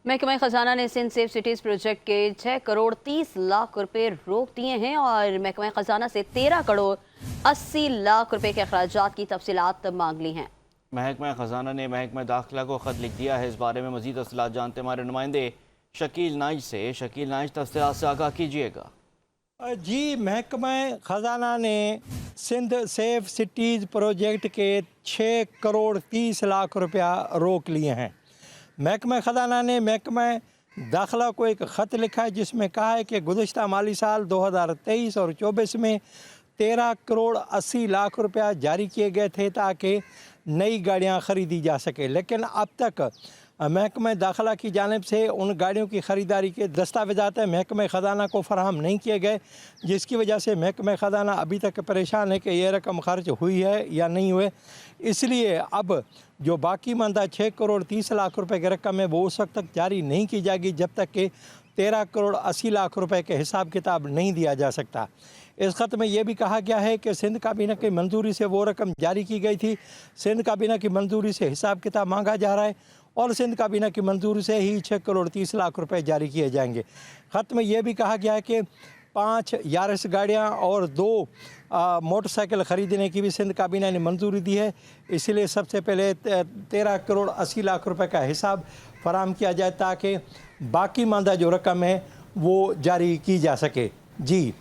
महकमा खजाना ने सिंध सेफ सिटीज प्रोजेक्ट के 6 करोड़ 30 लाख रुपए रोक दिए हैं और महकमा खजाना से 13 करोड़ 80 लाख रुपए के अखराजात की तफसीलात मांग ली हैं। महकमा खजाना ने महकमा दाखिला को खत लिख दिया है। इस बारे में मजीद तफसीलात जानते हमारे नुमाइंदे शकील नाइज से। शकील नाइज, तफसीलात से आगाह कीजिएगा। जी, महकमा ख़जाना ने सिंध सेफ सिटीज़ प्रोजेक्ट के 6 करोड़ 30 लाख रुपया रोक लिए हैं। महकमा ख़जाना ने महकमा दाखिला को एक ख़त लिखा है जिसमें कहा है कि गुज़श्ता माली साल 2023 और 24 में 13 करोड़ 80 लाख रुपया जारी किए गए थे ताकि नई गाड़ियां ख़रीदी जा सके, लेकिन अब तक महकमा दाखिला की जानिब से उन गाड़ियों की ख़रीदारी के दस्तावेज़ात महकमा ख़जाना को फ़राहम नहीं किए गए, जिसकी वजह से महकमा ख़जाना अभी तक परेशान है कि यह रकम खर्च हुई है या नहीं हुए। इसलिए अब जो बाकी मानदा 6 करोड़ 30 लाख रुपए की रकम है वो उस वक्त तक जारी नहीं की जाएगी जब तक कि 13 करोड़ 80 लाख रुपए के हिसाब किताब नहीं दिया जा सकता। इस ख़त में यह भी कहा गया है कि सिंध काबीना की मंजूरी से वो रकम जारी की गई थी, सिंध काबीना की मंजूरी से हिसाब किताब मांगा जा रहा है और सिंध काबीना की मंजूरी से ही 6 करोड़ 30 लाख रुपए जारी किए जाएंगे। ख़त में यह भी कहा गया है कि 5 यारिस गाड़ियाँ और 2 मोटरसाइकिल ख़रीदने की भी सिंध काबीना ने मंजूरी दी है। इसलिए सबसे पहले 13 करोड़ 80 लाख रुपए का हिसाब फराहम किया जाए ताकि बाकी मानदा जो रकम है वो जारी की जा सके। जी।